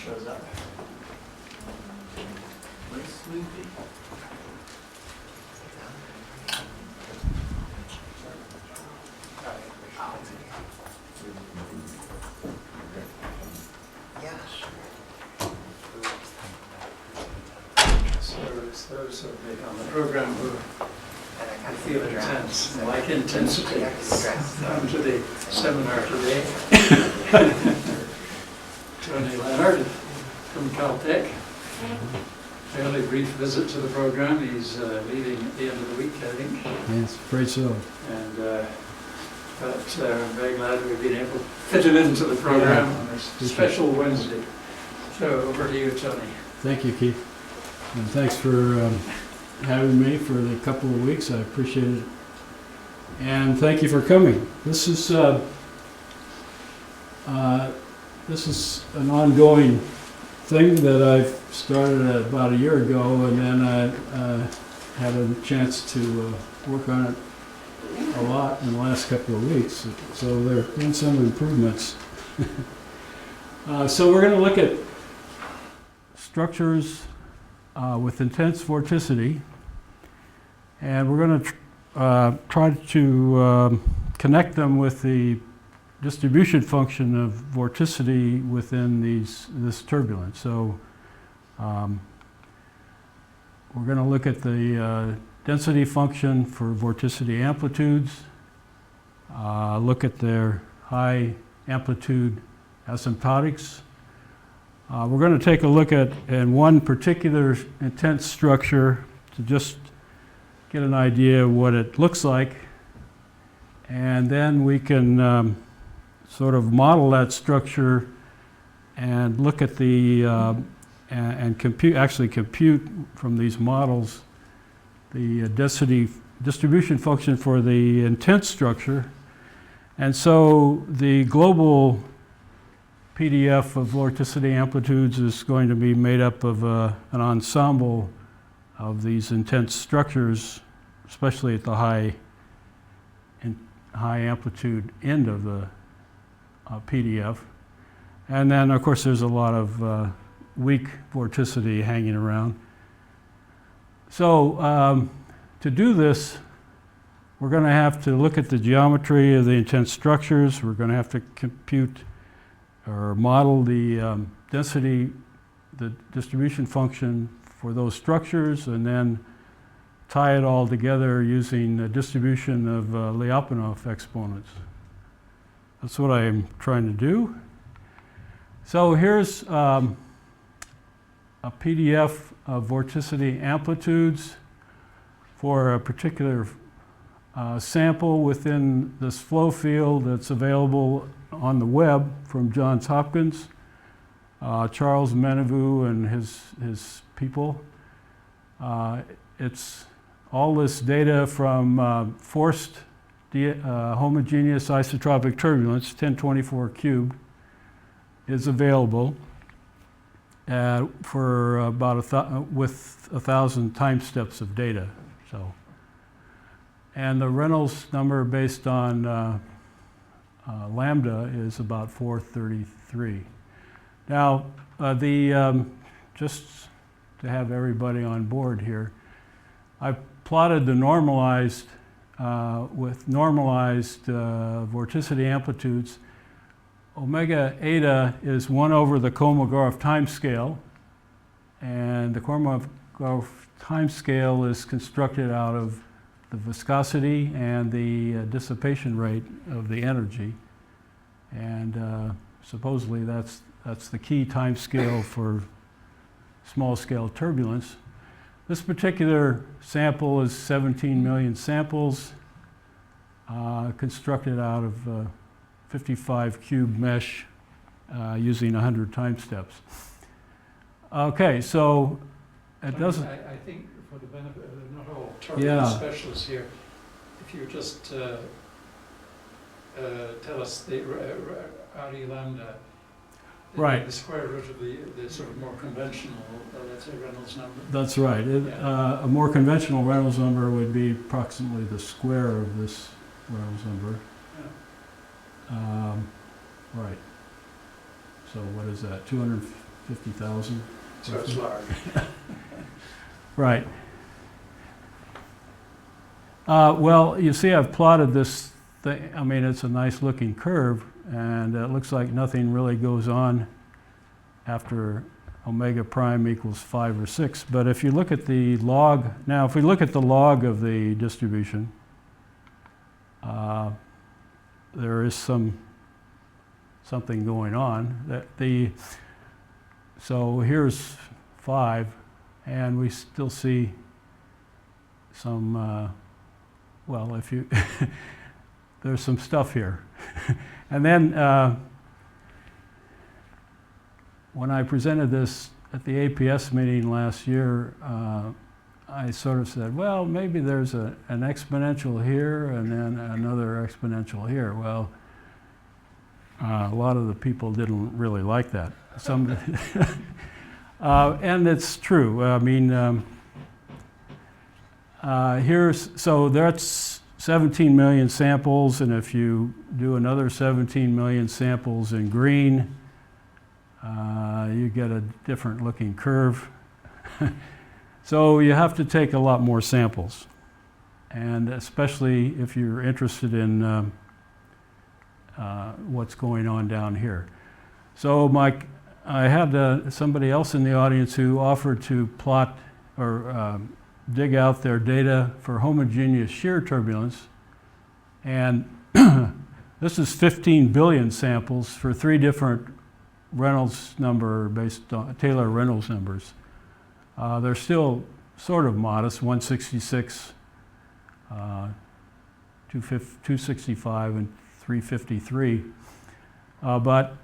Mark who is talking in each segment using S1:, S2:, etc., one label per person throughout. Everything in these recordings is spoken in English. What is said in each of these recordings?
S1: shows up. Nice smoothly. So those of you on the program who feel intense, like intensity, come to the seminar today. Tony Leonard from CALTECH. Fairly brief visit to the program. He's leaving at the end of the week, I think.
S2: Yes, afraid so.
S1: And but I'm very glad we've been able to fit him into the program on this special Wednesday. So over to you, Tony.
S2: Thank you, Keith. And thanks for having me for the couple of weeks. I appreciate it. And thank you for coming. This is an ongoing thing that I've started about a year ago, and then I had a chance to work on it a lot in the last couple of weeks. So there have been some improvements. So we're going to look at structures with intense vorticity, and we're going to try to connect them with the distribution function of vorticity within this turbulence. So we're going to look at the density function for vorticity amplitudes, look at their high amplitude asymptotics. We're going to take a look at in one particular intense structure to just get an idea of what it looks like, and then we can sort of model that structure and look at the and compute from these models the density distribution function for the intense structure. And so the global PDF of vorticity amplitudes is going to be made up of an ensemble of these intense structures, especially at the high amplitude end of the PDF. And then, of course, there's a lot of weak vorticity hanging around. So to do this, we're going to have to look at the geometry of the intense structures. We're going to have to compute or model the density, the distribution function for those structures, and then tie it all together using the distribution of Lyapunov exponents. That's what I'm trying to do. So here's a PDF of vorticity amplitudes for a particular sample within this flow field that's available on the web from Johns Hopkins, Charles Menevue and his people. It's all this data from forced homogeneous isotropic turbulence, 1024 cubed, is available for about with 1,000 time steps of data. So, and the Reynolds number based on lambda is about 433. Now, just to have everybody on board here, I've plotted the normalized with normalized vorticity amplitudes. Omega eta is 1 over the Kolmogorov time scale, and the Kolmogorov time scale is constructed out of the viscosity and the dissipation rate of the energy, and supposedly that's the key time scale for small scale turbulence. This particular sample is 17 million samples constructed out of 55 cube mesh using 100 time steps. Okay, so it doesn't.
S1: I think for the benefit of not all turbulence specialists here, if you just tell us the RE lambda,
S2: right,
S1: the square root of the sort of more conventional, let's say, Reynolds number.
S2: That's right. A more conventional Reynolds number would be approximately the square of this Reynolds number.
S1: Yeah.
S2: Right. So what is that? 200 50,000.
S1: So it's large.
S2: Right. Well, you see I've plotted this thing. I mean, it's a nice looking curve, and it looks like nothing really goes on after omega prime equals 5 or 6. But if you look at the log, now if we look at the log of the distribution, there is something going on. So here's 5, and we still see some, well, if you, there's some stuff here. And then when I presented this at the APS meeting last year, I sort of said, well, maybe there's an exponential here and then another exponential here. Well, a lot of the people didn't really like that. Some, and it's true. I mean, so that's 17 million samples, and if you do another 17 million samples in green, you get a different looking curve. So you have to take a lot more samples, and especially if you're interested in what's going on down here. So I had somebody else in the audience who offered to plot or dig out their data for homogeneous shear turbulence, and this is 15 billion samples for 3 different Reynolds number based on Taylor Reynolds numbers. They're still sort of modest, 166, 265, and 353. But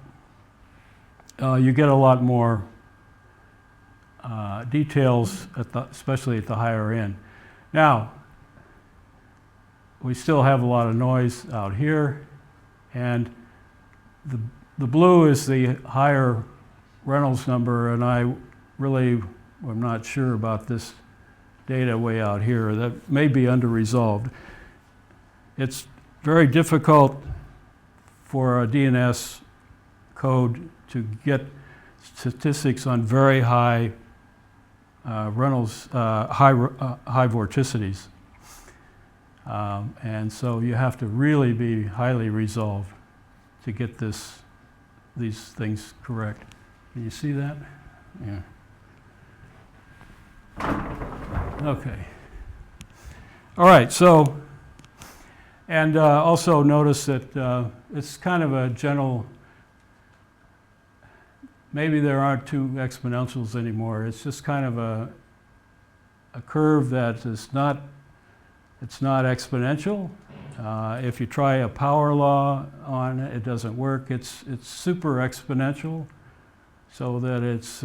S2: you get a lot more details, especially at the higher end. Now, we still have a lot of noise out here, and the blue is the higher Reynolds number, and I really am not sure about this data way out here. That may be under-resolved. It's very difficult for a DNS code to get statistics on very high Reynolds, high vorticities. And so you have to really be highly resolved to get these things correct. Can you see that? Yeah. Okay. All right, so, and also notice that it's kind of a general, maybe there aren't 2 exponentials anymore. It's just kind of a curve that is not, it's not exponential. If you try a power law on it, it doesn't work. It's super exponential, so that it's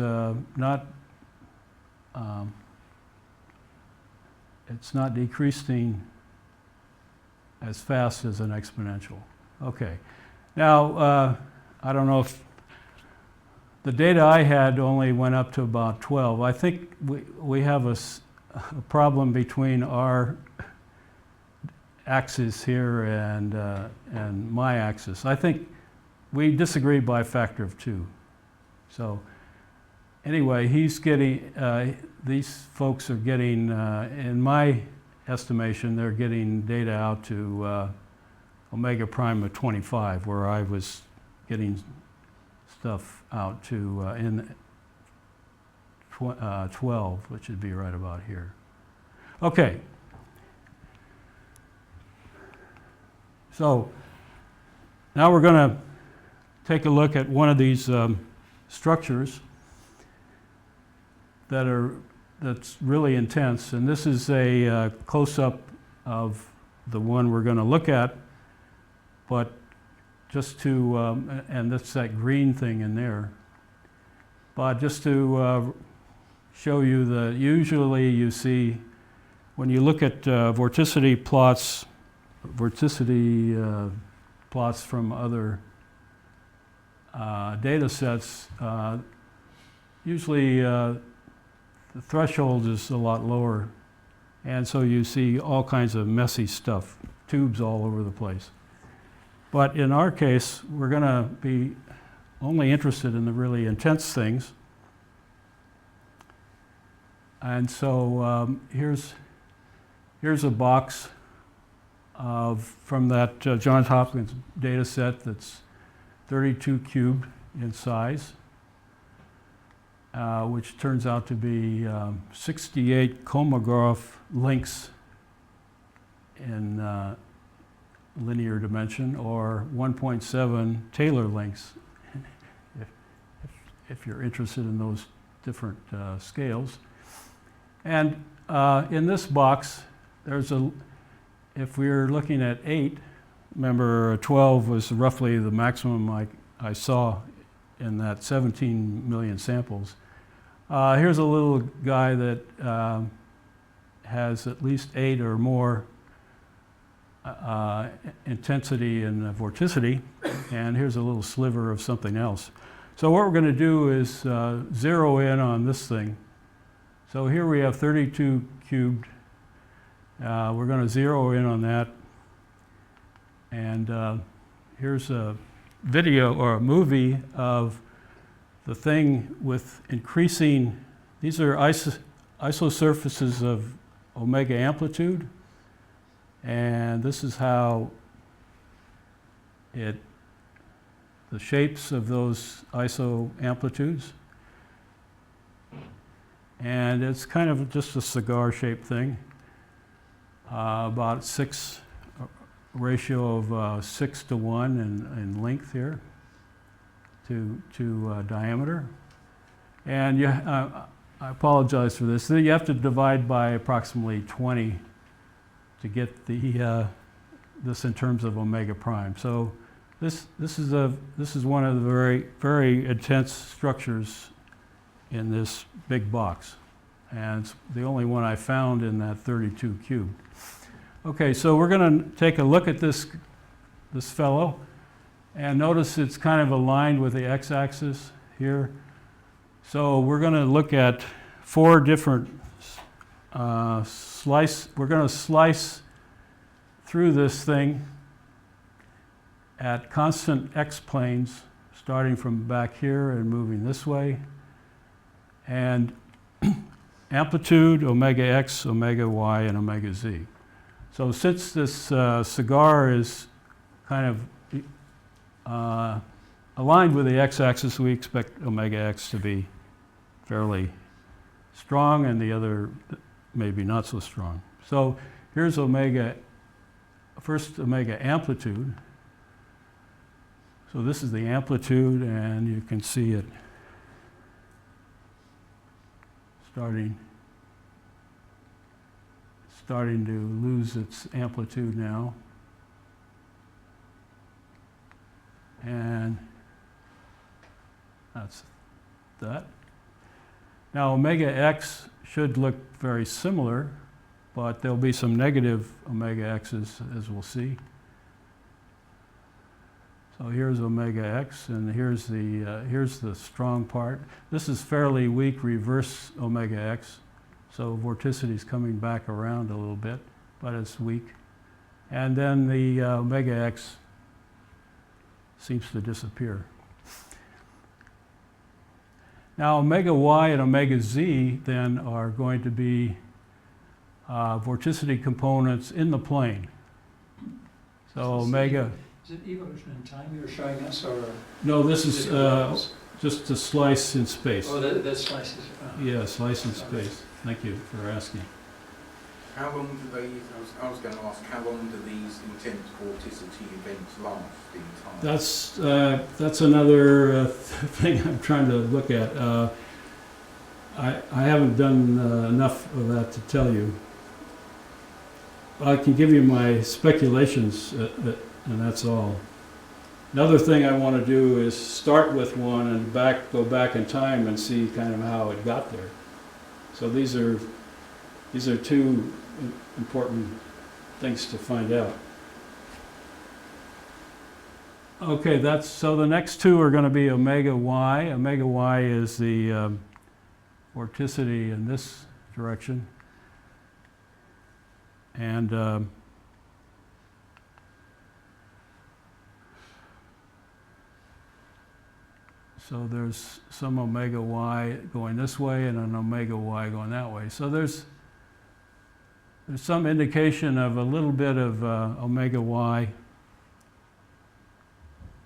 S2: not decreasing as fast as an exponential. Okay. Now, I don't know if the data I had only went up to about 12. I think we have a problem between our axis here and my axis. I think we disagree by a factor of 2. So anyway, he's getting, these folks are getting, in my estimation, they're getting data out to omega prime of 25, where I was getting stuff out to in 12, which would be right about here. Okay. So now we're going to take a look at one of these structures that's really intense, and this is a close-up of the one we're going to look at, but just to, and that's that green thing in there, but just to show you that usually you see, when you look at vorticity plots from other data sets, usually the threshold is a lot lower, and so you see all kinds of messy stuff, tubes all over the place. But in our case, we're going to be only interested in the really intense things, And so here's a box from that Johns Hopkins data set that's 32 cubed in size, which turns out to be 68 Kolmogorov links in linear dimension, or 1.7 Taylor links, if you're interested in those different scales. And in this box, there's if we're looking at 8, remember 12 was roughly the maximum I saw in that 17 million samples. Here's a little guy that has at least 8 or more intensity and vorticity, and here's a little sliver of something else. So what we're going to do is zero in on this thing. So here we have 32 cubed. We're going to zero in on that, and here's a video or a movie of the thing with increasing. These are isosurfaces of omega amplitude, and this is how the shapes of those iso amplitudes. And it's kind of just a cigar-shaped thing, about ratio of 6 to 1 in length here to diameter. And I apologize for this. You have to divide by approximately 20 to get this in terms of omega prime. So this is one of the very, very intense structures in this big box, and it's the only one I found in that 32 cube. Okay, so we're going to take a look at this fellow, and notice it's kind of aligned with the x-axis here. So we're going to look at 4 different we're going to slice through this thing at constant x-planes, starting from back here and moving this way. And amplitude, omega x, omega y, and omega z. So since this cigar is kind of aligned with the x-axis, we expect omega x to be fairly strong, and the other maybe not so strong. So here's first omega amplitude. So this is the amplitude, and you can see it starting to lose its amplitude now. And that's that. Now omega x should look very similar, but there'll be some negative omega x's, as we'll see. So here's omega x, and here's the strong part. This is fairly weak reverse omega x, so vorticity is coming back around a little bit, but it's weak. And then the omega x seems to disappear. Now omega y and omega z then are going to be vorticity components in the plane. So omega...
S1: Is it evolution in time you're showing us, or?
S2: No, this is just a slice in space.
S1: Oh, the slices.
S2: Yeah, slice in space. Thank you for asking.
S3: How long do these, I was going to ask, how long do these intense vorticity events last in time?
S2: That's another thing I'm trying to look at. I haven't done enough of that to tell you. I can give you my speculations, and that's all. Another thing I want to do is start with one and go back in time and see kind of how it got there. So these are 2 important things to find out. Okay, so the next 2 are going to be omega y. Omega y is the vorticity in this direction. And So there's some omega y going this way and an omega y going that way. So there's some indication of a little bit of omega y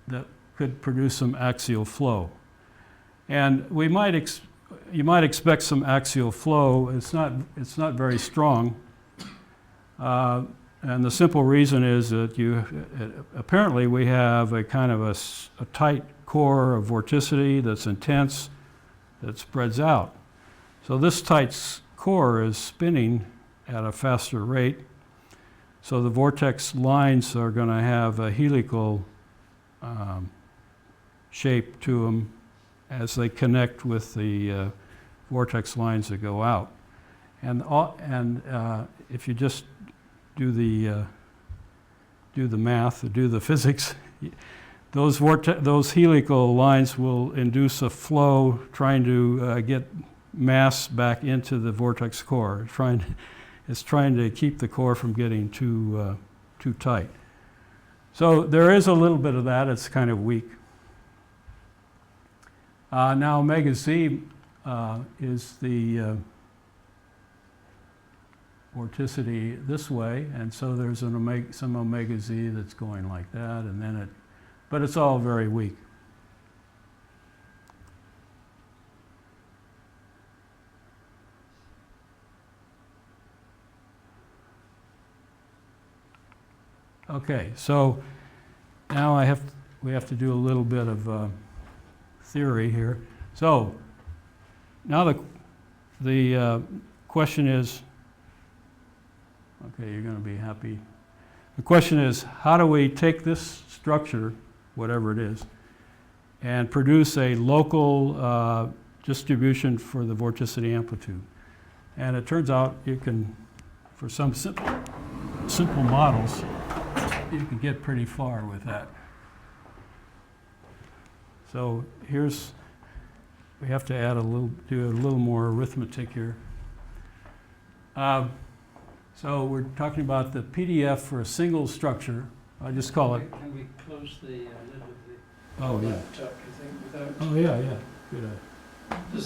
S2: that could produce some axial flow. And you might expect some axial flow. It's not very strong. And the simple reason is that apparently we have a kind of a tight core of vorticity that's intense, that spreads out. So this tight core is spinning at a faster rate. So the vortex lines are going to have a helical shape to them as they connect with the vortex lines that go out. And if you just do the math, do the physics, those helical lines will induce a flow trying to get mass back into the vortex core. It's trying to keep the core from getting too tight. So there is a little bit of that. It's kind of weak. Now omega z is the vorticity this way, and so there's some omega z that's going like that, and then but it's all very weak. Okay, so now we have to do a little bit of theory here. So now the question is, okay, you're going to be happy. The question is, how do we take this structure, whatever it is, and produce a local distribution for the vorticity amplitude? And it turns out you can, for some simple models, you can get pretty far with that. So we have to add do a little more arithmetic here. So we're talking about the PDF for a single structure. I just call it.
S1: Can we close the lid of the
S2: Oh yeah.
S1: laptop, you think, without?
S2: Oh yeah. Good.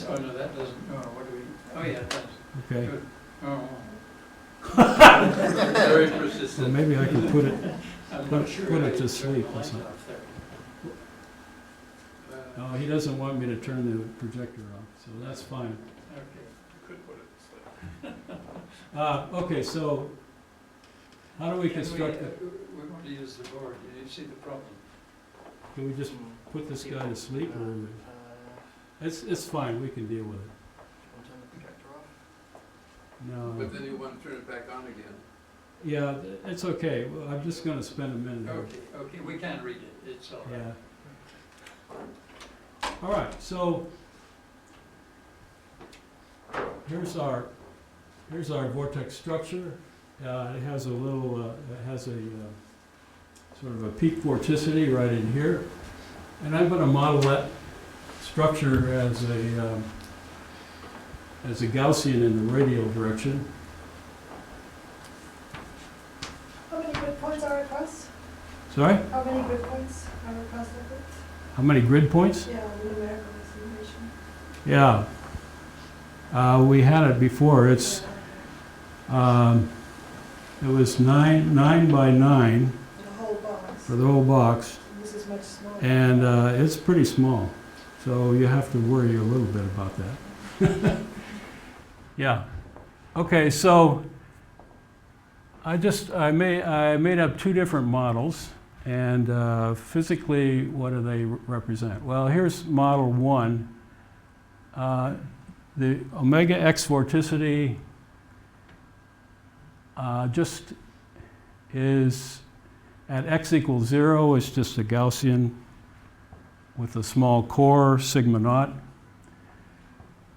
S1: Oh no, that doesn't. Oh, what do we? Oh yeah, it does.
S2: Okay.
S1: Good. Oh.
S3: Very persistent.
S2: Well, maybe I can put it
S1: I'm
S2: Put-
S1: not sure
S2: put
S1: how
S2: it
S1: you
S2: to
S1: turn
S2: sleep
S1: the
S2: or
S1: light
S2: something.
S1: off there.
S2: No, he doesn't want me to turn the projector off, so that's fine.
S1: Okay.
S3: You could put it to sleep.
S2: Okay, so how do we
S1: Can
S2: construct
S1: we,
S2: it?
S1: we're going to use the board. You see the problem?
S2: Can we just put this guy to sleep, or it's fine. We can deal with it.
S1: Turn the projector off.
S2: No.
S3: But then you want to turn it back on again.
S2: Yeah, it's okay. Well, I'm just going to spend a minute here.
S1: Okay, we can't read it. It's all right.
S2: Yeah. All right. So here's our vortex structure. It has a little. It has a sort of a peak vorticity right in here, and I'm going to model that structure as a Gaussian in the radial direction.
S4: How many grid points are across?
S2: Sorry?
S4: How many grid points are across the grid?
S2: How many grid points?
S4: Yeah, the numerical distribution.
S2: Yeah. We had it before. It was 9 by 9
S4: The whole box.
S2: for the whole box,
S4: This is much smaller.
S2: and it's pretty small. So you have to worry a little bit about that. Yeah. Okay, so I made up two different models, and physically, what do they represent? Well, here's model 1. The omega x vorticity just is at x equals 0. It's just a Gaussian with a small core, sigma naught.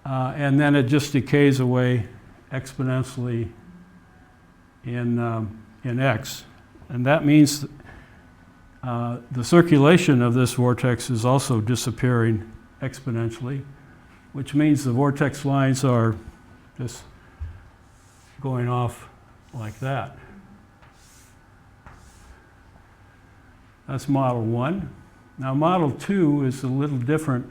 S2: And then it just decays away exponentially in x. And that means the circulation of this vortex is also disappearing exponentially, which means the vortex lines are just going off like that. That's model 1. Now model 2 is a little different.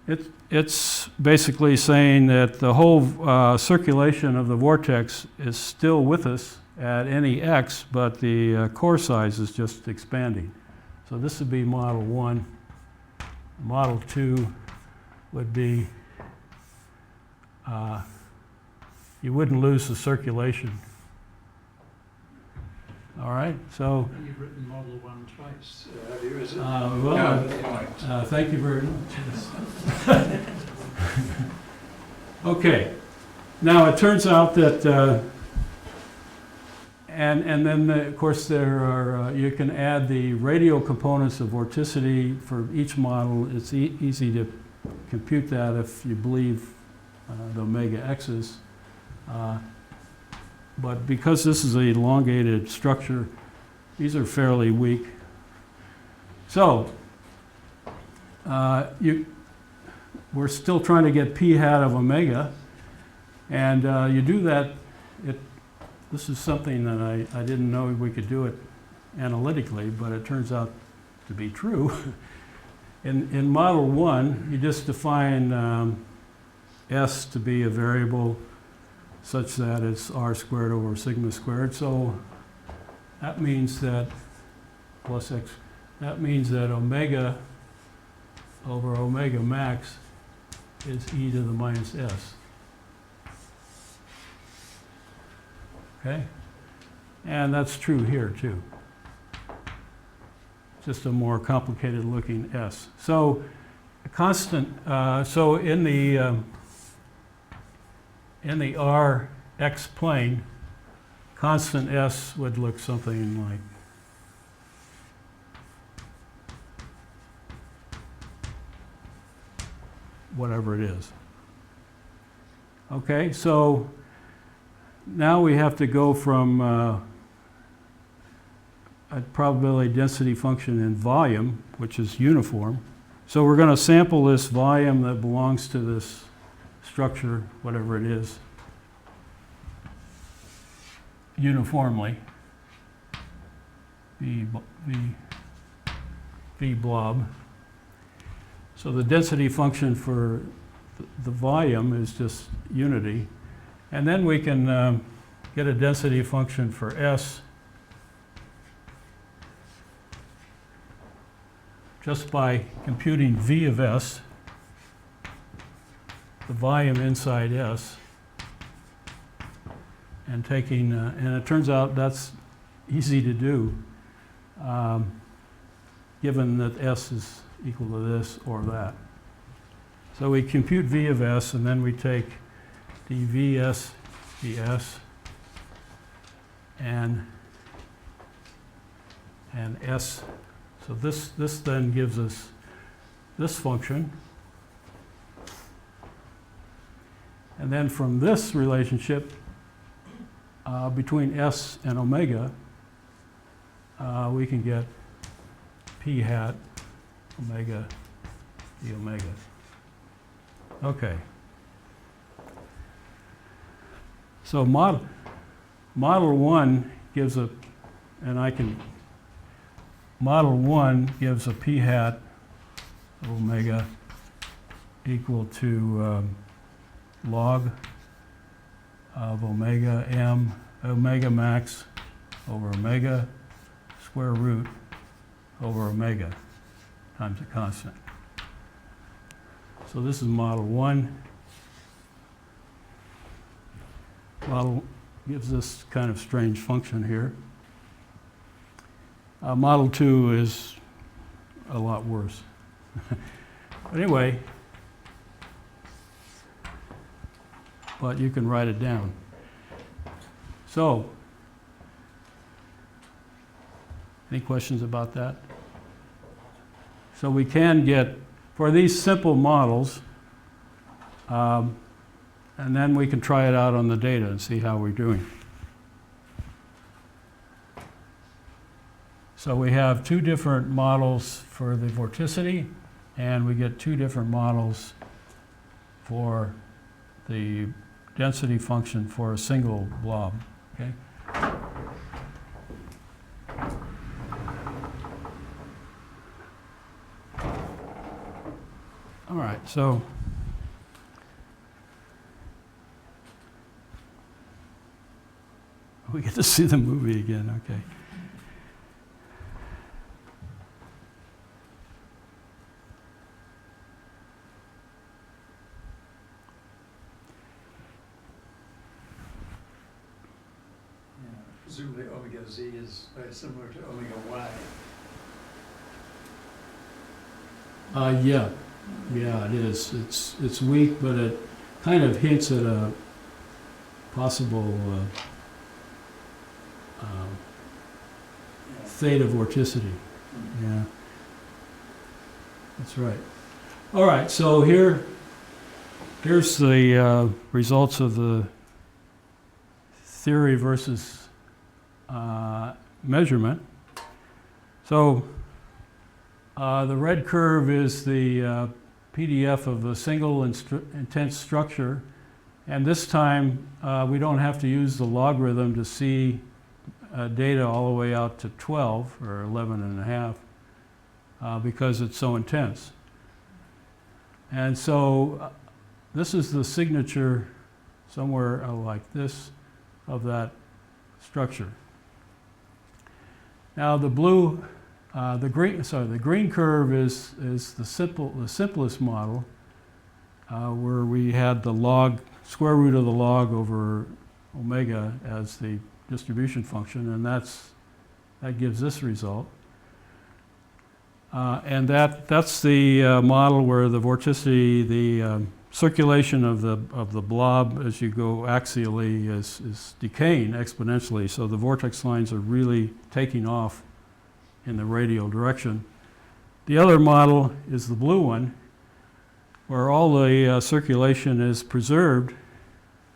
S2: It's basically saying that the whole circulation of the vortex is still with us at any x, but the core size is just expanding. So this would be model 1. Model 2 would be, you wouldn't lose the circulation. All right, so.
S1: You've written model 1 twice, have you? Is it?
S2: Thank you very much. Okay, now it turns out that, and then of course there are, you can add the radial components of vorticity for each model. It's easy to compute that if you believe the omega x's. But because this is an elongated structure, these are fairly weak. So, we're still trying to get p hat of omega, and you do that, this is something that I didn't know we could do it analytically, but it turns out to be true. In model 1, you just define s to be a variable such that it's r squared over sigma squared. So that means that plus x, that means that omega over omega max is e to the minus s. Okay? And that's true here too. Just a more complicated looking s. So a constant, so in the Rx plane, constant s would look something like whatever it is. Okay, so now we have to go from a probability density function in volume, which is uniform. So we're going to sample this volume that belongs to this structure, whatever it is, uniformly, V blob. So the density function for the volume is just unity. And then we can get a density function for S just by computing V of S, the volume inside S, and taking, and it turns out that's easy to do, given that S is equal to this or that. So we compute V of S, and then we take dVs ds and S. So this then gives us this function. And then from this relationship between S and omega, we can get p hat omega d omega. Okay. So model 1 gives a, and I can, model 1 gives a p hat of omega equal to log of omega m, omega max over omega square root over omega times a constant. So this is model 1. Model gives this kind of strange function here. Model 2 is a lot worse. But anyway, but you can write it down. So, any questions about that? So we can get, for these simple models, and then we can try it out on the data and see how we're doing. So we have 2 different models for the vorticity, and we get 2 different models for the density function for a single blob. Okay? All right, so we get to see the movie again, okay.
S1: Yeah, presumably omega z is very similar to omega y.
S2: Yeah, it is. It's weak, but it kind of hints at a possible theta vorticity. Yeah, that's right. All right, so here's the results of the theory versus measurement. So the red curve is the PDF of a single intense structure, and this time we don't have to use the logarithm to see data all the way out to 12 or 11 and a half because it's so intense. And so this is the signature somewhere like this of that structure. Now the green curve is the simplest model where we had the square root of the log over omega as the distribution function, and that gives this result. And that's the model where the vorticity, the circulation of the blob as you go axially is decaying exponentially, so the vortex lines are really taking off in the radial direction. The other model is the blue one, where all the circulation is preserved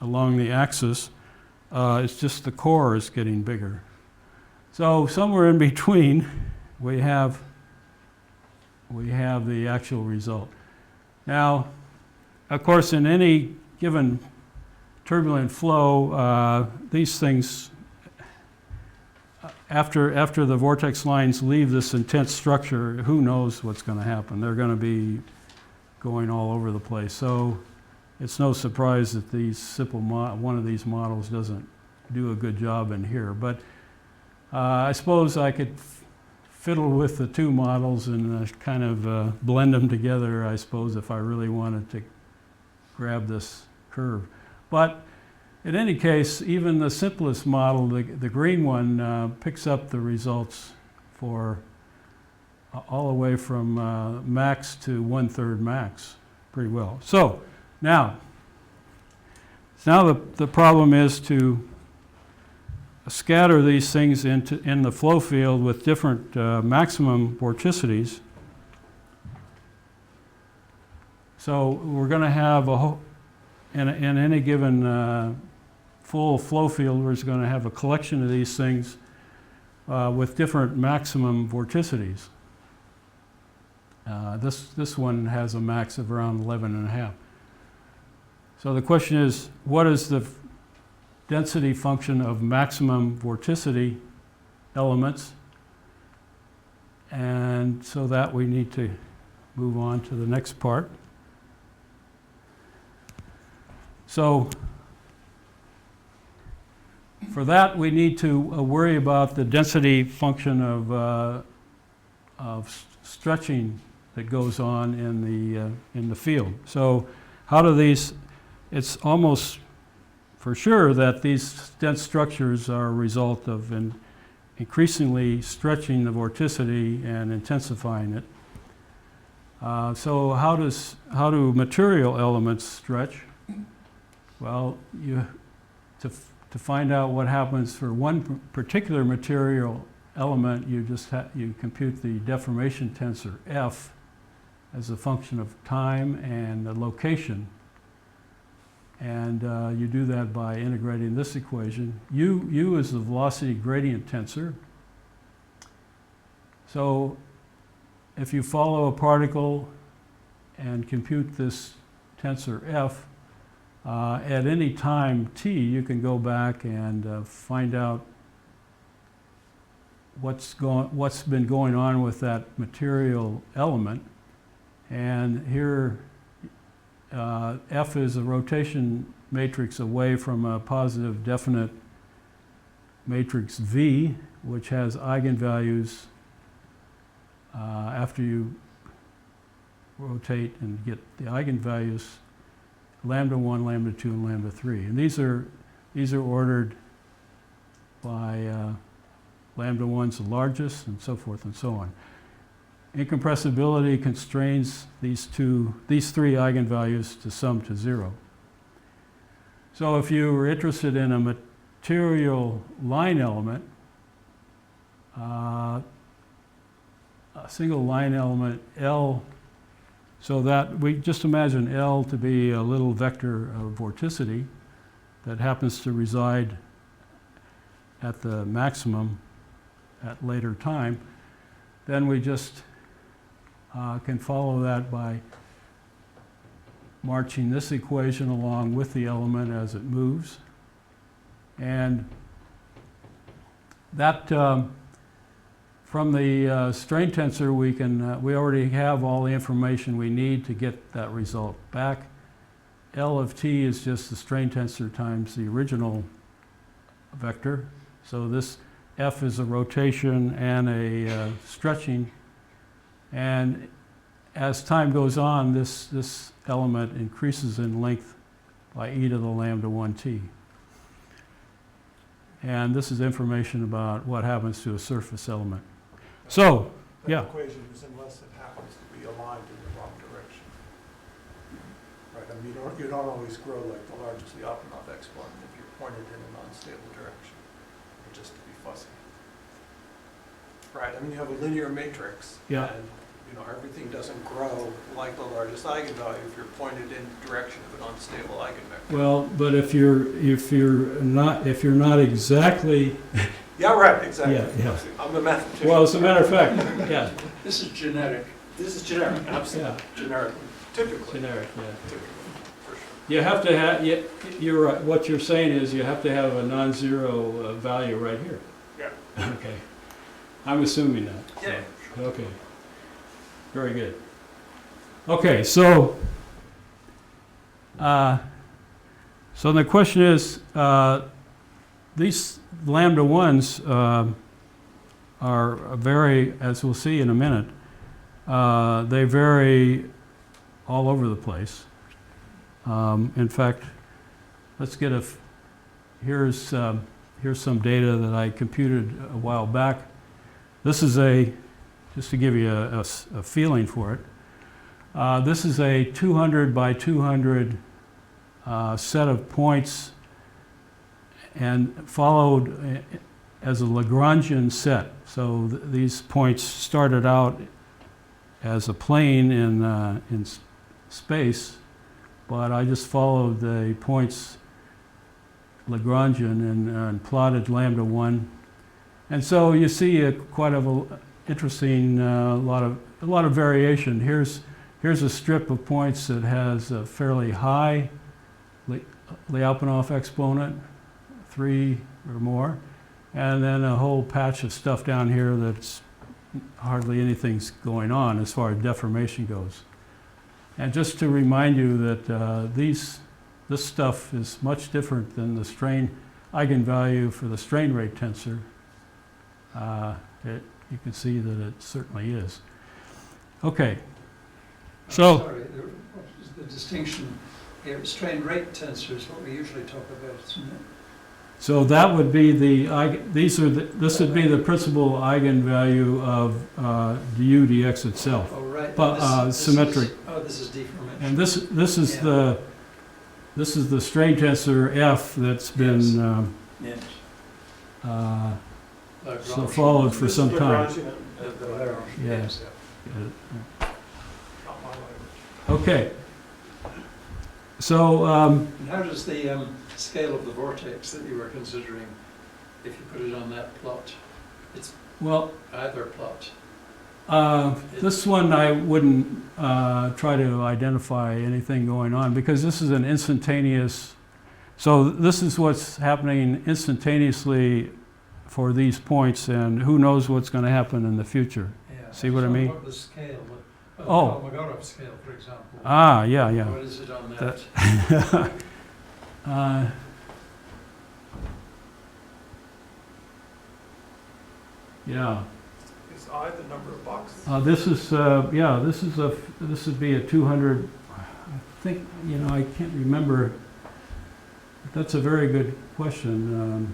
S2: along the axis. It's just the core is getting bigger. So somewhere in between, we have the actual result. Now, of course, in any given turbulent flow, these things, after the vortex lines leave this intense structure, who knows what's going to happen? They're going to be going all over the place. So it's no surprise that one of these models doesn't do a good job in here. But I suppose I could fiddle with the two models and kind of blend them together, I suppose, if I really wanted to grab this curve. But in any case, even the simplest model, the green one, picks up the results for all the way from max to 1/3 max pretty well. So now the problem is to scatter these things in the flow field with different maximum vorticities. So we're going to have in any given full flow field, we're going to have a collection of these things with different maximum vorticities. This one has a max of around 11 and a half. So the question is, what is the density function of maximum vorticity elements? And so that we need to move on to the next part. So for that, we need to worry about the density function of stretching that goes on in the field. So how do these? It's almost for sure that these dense structures are a result of increasingly stretching the vorticity and intensifying it. So how do material elements stretch? Well, to find out what happens for one particular material element, you compute the deformation tensor F as a function of time and the location. And you do that by integrating this equation. U is the velocity gradient tensor. So if you follow a particle and compute this tensor F, at any time t, you can go back and find out what's been going on with that material element, And here, F is a rotation matrix away from a positive definite matrix V, which has eigenvalues after you rotate and get the eigenvalues, lambda 1, lambda 2, and lambda 3. And these are ordered by lambda 1's the largest, and so forth and so on. Incompressibility constrains these three eigenvalues to sum to 0. So if you were interested in a material line element, a single line element L, so that we just imagine L to be a little vector of vorticity that happens to reside at the maximum at later time, then we just can follow that by marching this equation along with the element as it moves. And that, from the strain tensor, we already have all the information we need to get that result back. L of t is just the strain tensor times the original vector. So this F is a rotation and a stretching. And as time goes on, this element increases in length by e to the lambda 1t. And this is information about what happens to a surface element. So, yeah.
S5: That equation is unless it happens to be aligned in the wrong direction. Right, I mean, you don't always grow like the largest Lyapunov exponent if you're pointed in an unstable direction, or just to be fussy. Right, I mean, you have a linear matrix.
S2: Yeah.
S5: And, everything doesn't grow like the largest eigenvalue if you're pointed in the direction of an unstable eigenvector.
S2: Well, but if you're not exactly,
S5: Yeah, right, exactly.
S2: Yeah.
S5: I'm a mathematician.
S2: well, as a matter of fact, yeah,
S1: This is generic.
S5: This is generic, absolutely.
S2: yeah,
S5: Generically, typically.
S2: generic, yeah.
S5: Typically, for sure.
S2: You have to have, you're right, what you're saying is you have to have a non-zero value right here.
S5: Yeah.
S2: Okay. I'm assuming that. so,
S5: Yeah.
S2: Okay. Very good. Okay, so the question is, these lambda 1s are very, as we'll see in a minute, they vary all over the place. In fact, let's get here's some data that I computed a while back. This is just to give you a feeling for it, this is a 200 by 200 set of points and followed as a Lagrangian set. So these points started out as a plane in space, but I just followed the points Lagrangian and plotted lambda 1. And so you see quite a interesting a lot of variation. Here's a strip of points that has a fairly high Lyapunov exponent, 3 or more, and then a whole patch of stuff down here that's hardly anything's going on as far as deformation goes. And just to remind you that this stuff is much different than the strain eigenvalue for the strain rate tensor. You can see that it certainly is. Okay, so
S1: Sorry, what is the distinction here? Strain rate tensor is what we usually talk about, isn't it?
S2: so that would be this would be the principal eigenvalue of du dx itself.
S1: Oh, right.
S2: But
S1: This
S2: symmetric.
S1: this is deformation.
S2: And this is
S1: Yeah.
S2: the strain tensor F that's been
S1: Yes.
S2: so followed for some time.
S5: Lagrangian,
S2: Yeah.
S1: Yes.
S5: not my language.
S2: Okay. So
S1: And how does the scale of the vortex that you were considering, if you put it on that plot,
S2: well,
S1: either plot?
S2: this one I wouldn't try to identify anything going on because this is an instantaneous. So this is what's happening instantaneously for these points, and who knows what's going to happen in the future.
S1: Yeah.
S2: See what I mean?
S1: What the scale?
S2: Oh.
S1: Kolmogorov scale, for example.
S2: Ah, yeah, yeah.
S1: What is it on that?
S2: That- Yeah,
S5: Is I the number of boxes?
S2: this would be a 200, I think, I can't remember. That's a very good question.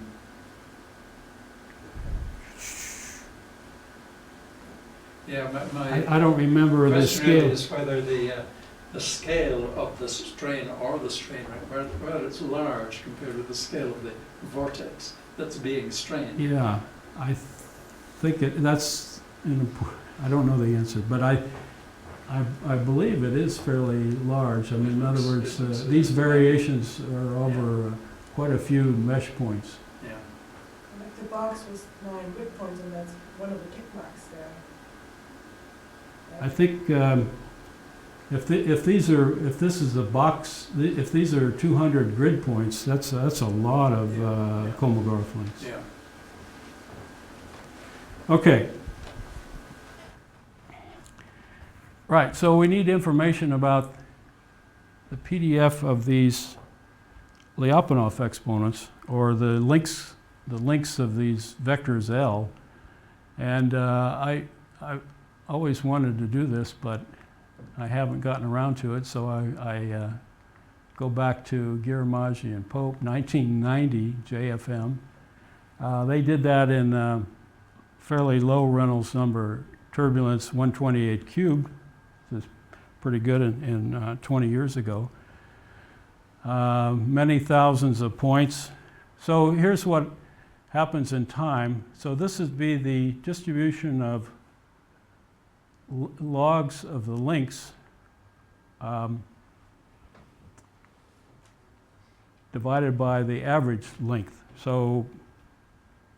S1: Yeah, my
S2: I don't remember the
S1: question really
S2: scale.
S1: is whether the scale of the strain or the strain rate, whether it's large compared with the scale of the vortex that's being strained.
S2: Yeah, I think that's, I don't know the answer, but I believe it is fairly large. I mean, in other words, these variations are over quite a few mesh points.
S1: Yeah.
S4: Like the box was 9 grid points, and that's one of the tick marks there.
S2: I think if this is a box, if these are 200 grid points, that's a lot of Kolmogorov links.
S1: Yeah.
S2: Okay. Right, so we need information about the PDF of these Lyapunov exponents, or the links of these vectors L. And I always wanted to do this, but I haven't gotten around to it, so I go back to Giramaggi and Pope, 1990, JFM. They did that in fairly low Reynolds number turbulence 128 cubed. This is pretty good in 20 years ago. Many thousands of points. So here's what happens in time. So this would be the distribution of logs of the links divided by the average length. So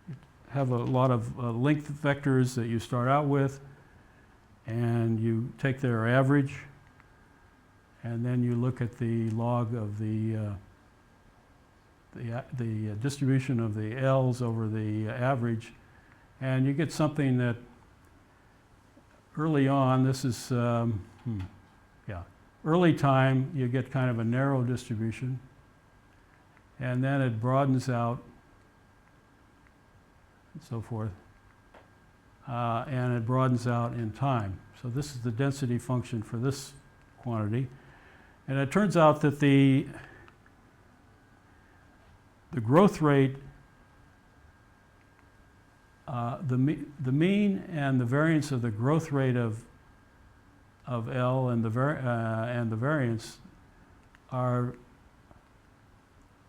S2: you have a lot of length vectors that you start out with, and you take their average, and then you look at the log of the distribution of the L's over the average, and you get something that early on, this is, early time, you get kind of a narrow distribution, and then it broadens out, and so forth, and it broadens out in time. So this is the density function for this quantity. And it turns out that the growth rate, the mean and the variance of the growth rate of L and the variance are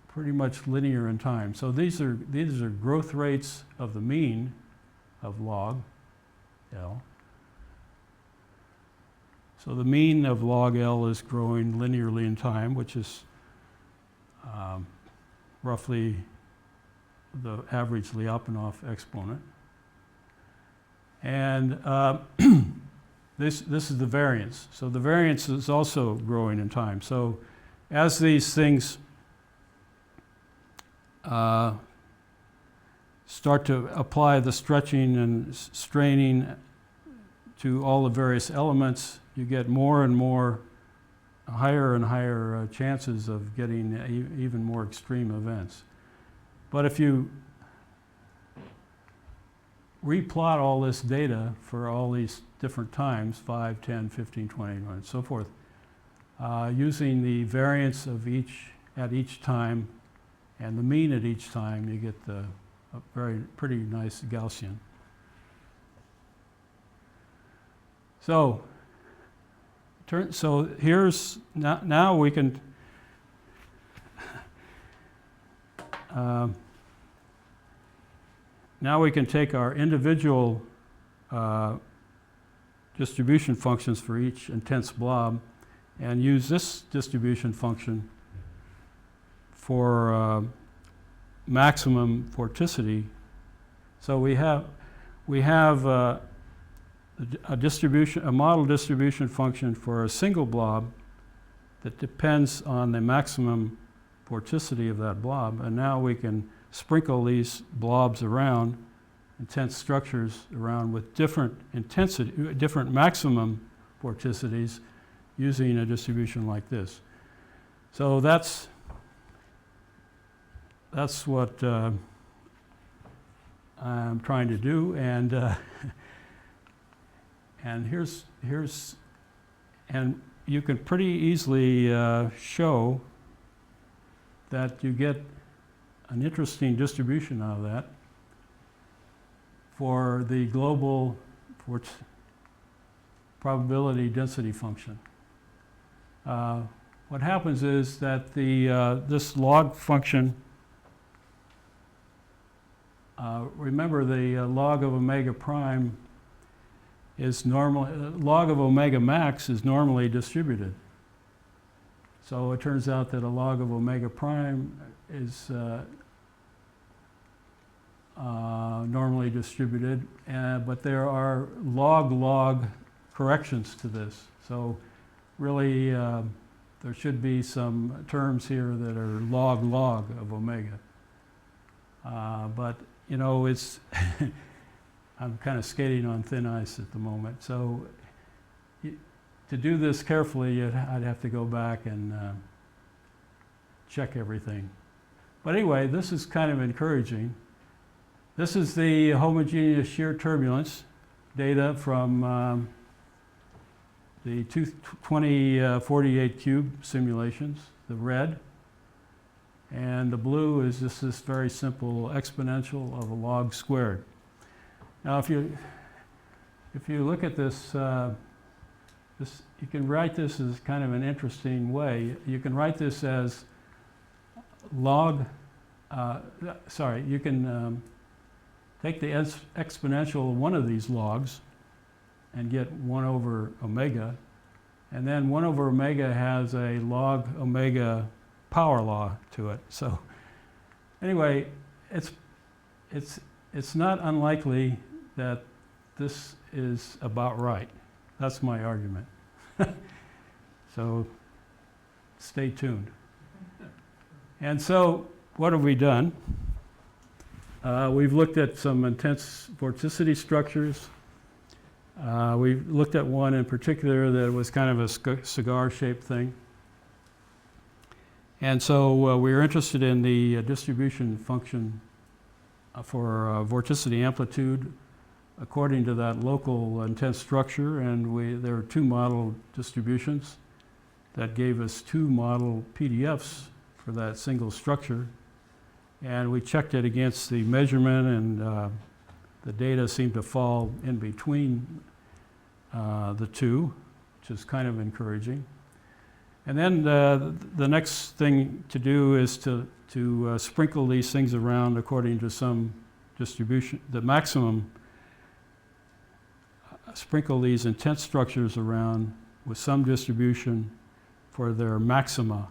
S2: pretty much linear in time. So these are growth rates of the mean of log L. So the mean of log L is growing linearly in time, which is roughly the average Lyapunov exponent. And this is the variance. So the variance is also growing in time. So as these things start to apply the stretching and straining to all the various elements, you get more and more, higher and higher chances of getting even more extreme events. But if you replot all this data for all these different times, 5, 10, 15, 20, and so forth, using the variance of each at each time and the mean at each time, you get a pretty nice Gaussian. So here's, now we can now we can take our individual distribution functions for each intense blob and use this distribution function for maximum vorticity. So we have a model distribution function for a single blob that depends on the maximum vorticity of that blob, and now we can sprinkle these blobs around, intense structures around with different intensity, different maximum vorticities using a distribution like this. So that's what I'm trying to do, and and you can pretty easily show that you get an interesting distribution out of that for the global probability density function. What happens is that this log function, remember the log of omega prime is log of omega max is normally distributed. So it turns out that a log of omega prime is normally distributed, but there are log-log corrections to this. So really, there should be some terms here that are log-log of omega. But, you know, it's I'm kind of skating on thin ice at the moment. So to do this carefully, I'd have to go back and check everything. But anyway, this is kind of encouraging. This is the homogeneous shear turbulence data from the 2048 cube simulations, the red. And the blue is just this very simple exponential of a log squared. Now, if you look at this, you can write this as kind of an interesting way. You can write this as log. You can take the exponential of one of these logs and get 1 over omega, and then 1 over omega has a log omega power law to it. So anyway, it's not unlikely that this is about right. That's my argument. So stay tuned. And so what have we done? We've looked at some intense vorticity structures. We've looked at one in particular that was kind of a cigar-shaped thing. And so we're interested in the distribution function for vorticity amplitude according to that local intense structure, and there are 2 model distributions that gave us 2 model PDFs for that single structure. And we checked it against the measurement, and the data seemed to fall in between the 2, which is kind of encouraging. And then the next thing to do is to sprinkle these things around according to some distribution, the maximum, sprinkle these intense structures around with some distribution for their maxima.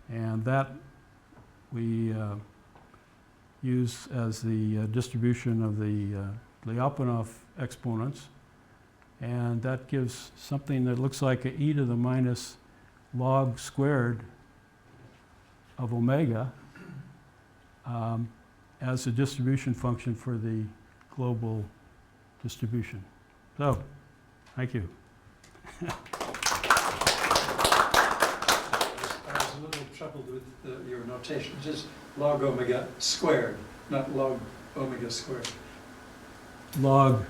S2: And that we use as the distribution of the Lyapunov exponents. And that gives something that looks like an e to the minus log squared of omega as a distribution function for the global distribution. So, thank you.
S1: I was a little troubled with your notation. It is log omega squared, not log omega squared.
S2: Log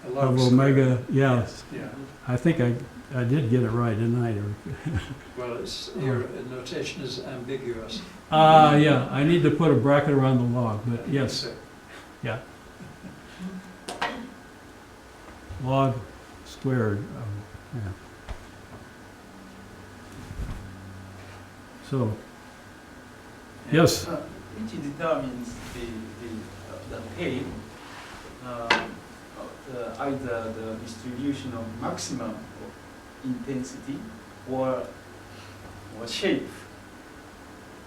S1: A log
S2: of
S1: squared.
S2: omega, yeah.
S1: Yes, yeah.
S2: I think I did get it right, didn't I?
S1: Well, your notation is ambiguous.
S2: Yeah, I need to put a bracket around the log, but yes,
S1: Sir.
S2: yeah. Log squared, yeah. So, yes.
S6: Which determines the tail, either the distribution of maximum intensity or shape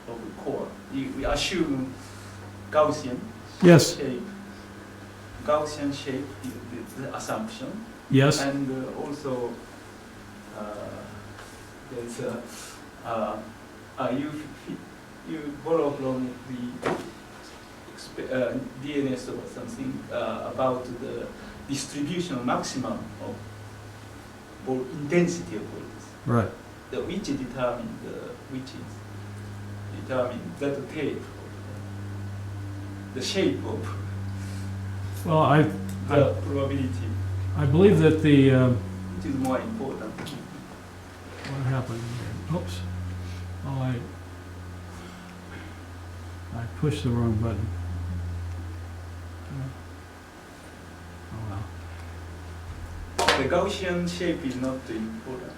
S6: of the core. We assume Gaussian
S2: Yes.
S6: shape. Gaussian shape is the assumption.
S2: Yes.
S6: And also there's you borrow from the DNS or something about the distribution maximum of intensity of vortices.
S2: Right.
S6: The which determine that tape, the shape of
S2: Well,
S6: the probability,
S2: I believe that the,
S6: which is more important.
S2: what happened here? Oops. Oh, I pushed the wrong button. Oh, well.
S6: The Gaussian shape is not important.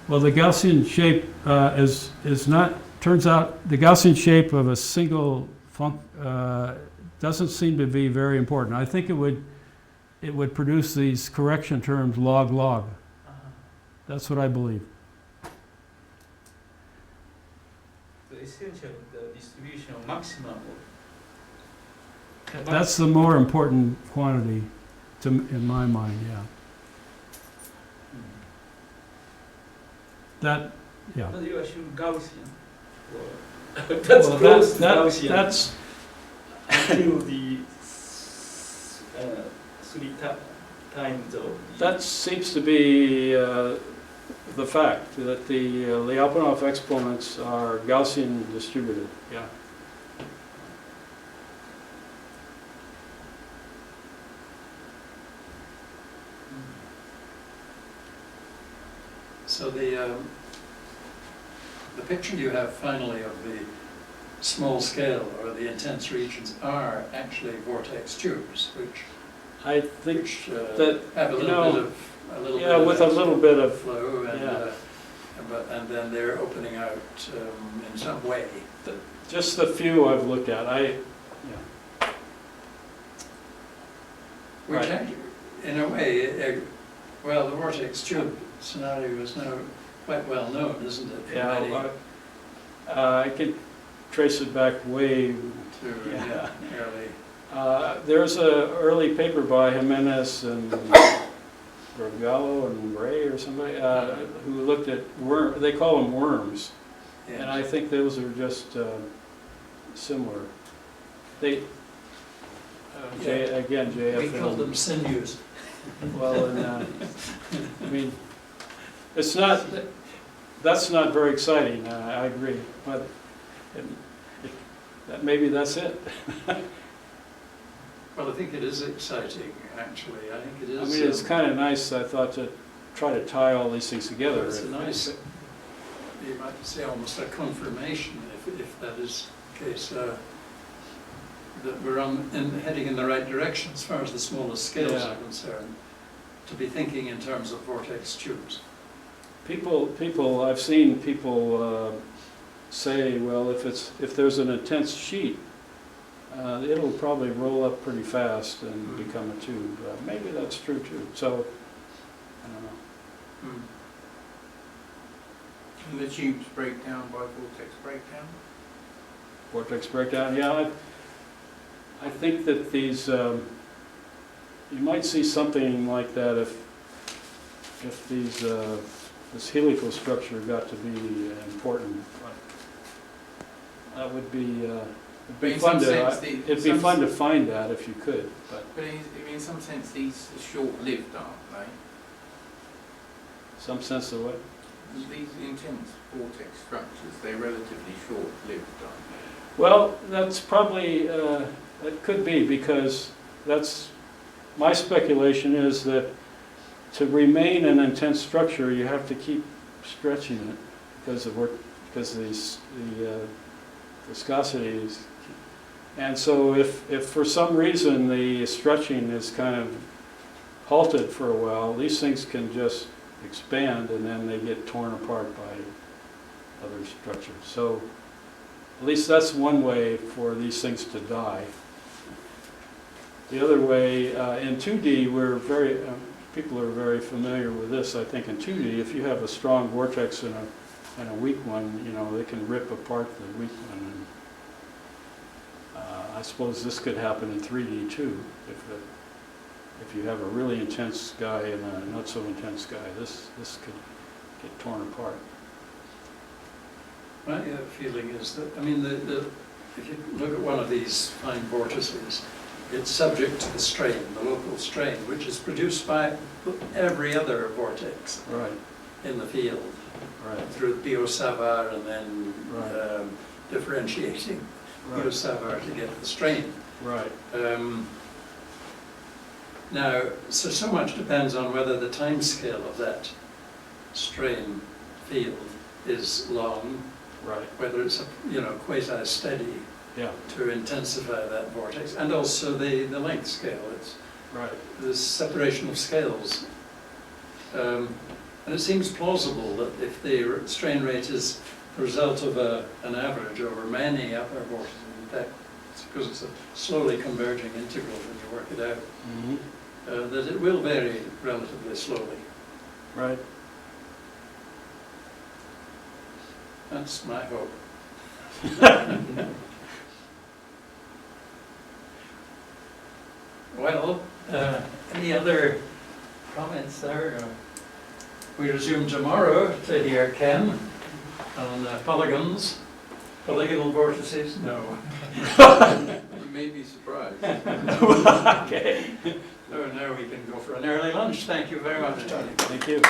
S2: Well, the Gaussian shape is not, turns out the Gaussian shape of a single doesn't seem to be very important. I think it would produce these correction terms log. That's what I believe.
S6: So essentially the distribution of maximum of
S2: That's the more important quantity in my mind, yeah. That, yeah.
S6: But you assume Gaussian. That's
S2: Well,
S6: close to
S2: that-
S6: Gaussian
S2: that's,
S6: until the three times of the
S2: that seems to be the fact, that the Lyapunov exponents are Gaussian distributed, yeah.
S1: So the picture you have finally of the small scale or the intense regions are actually vortex tubes, which
S2: I think that,
S1: have a
S2: you
S1: little
S2: know,
S1: bit of
S2: yeah, with a little bit of,
S1: flow and
S2: yeah.
S1: And then they're opening out in some way.
S2: just the few I've looked at,
S1: Which
S2: Right.
S1: actually, in a way, well, the vortex tube scenario is now quite well known, isn't it?
S2: yeah,
S1: Already
S2: I could trace it back way,
S1: to
S2: yeah.
S1: early.
S2: There's an early paper by Jimenez and Bergallo and Ray or somebody who looked at they call them worms, and I think those are just similar. They, again, JFL.
S1: We call them sinews.
S2: Well, and, I mean, it's not, that's not very exciting, I agree, but maybe that's it.
S1: Well, I think it is exciting, actually. I think it is.
S2: I mean, it's kind of nice, I thought, to try to tie all these things together.
S1: It's a nice, you might say almost a confirmation, if that is the case, that we're heading in the right direction as far as the smallest scales are concerned, to be thinking in terms of vortex tubes.
S2: I've seen people say, well, if there's an intense sheet, it'll probably roll up pretty fast and become a tube. Maybe that's true too. So, I don't know.
S3: And the tubes break down by vortex breakdown?
S2: Vortex breakdown, yeah. I think that these, you might see something like that if these, this helical structure got to be important. That would be, it'd be fun to find that if you could. But
S3: in some sense, these are short-lived, aren't they?
S2: some sense of what?
S3: These intense vortex structures, they're relatively short-lived, aren't they?
S2: Well, that's probably, it could be, because that's, my speculation is that to remain an intense structure, you have to keep stretching it because the viscosity is, and so if for some reason the stretching is kind of halted for a while, these things can just expand and then they get torn apart by other structures. So at least that's one way for these things to die. The other way, in 2D, people are very familiar with this, I think. In 2D, if you have a strong vortex and a weak one, they can rip apart the weak one. And, I suppose this could happen in 3D too. If you have a really intense guy and a not so intense guy, this could get torn apart.
S1: My feeling is that, I mean, if you look at one of these fine vortices, it's subject to the strain, the local strain, which is produced by every other vortex
S2: Right,
S1: in the field
S2: right,
S1: through Biot-Savart and then
S2: Right.
S1: differentiating
S2: right,
S1: Biot-Savart to get the strain.
S2: right.
S1: Now, so much depends on whether the time scale of that strain field is long,
S2: Right,
S1: whether it's quasi-steady
S2: yeah,
S1: to intensify that vortex, and also the length scale. It's
S2: right,
S1: the separation of scales. And it seems plausible that if the strain rate is the result of an average over many upper vortices, in fact, it's because it's a slowly converging integral when you work it out, that it will vary relatively slowly.
S2: right.
S1: That's my hope. Well, any other comments there? We resume tomorrow to hear Ken on polygons, polygonal vortices. No.
S3: You may be surprised.
S1: Okay. So now we can go for an early lunch. Thank you very much, Tony.
S2: Thank you.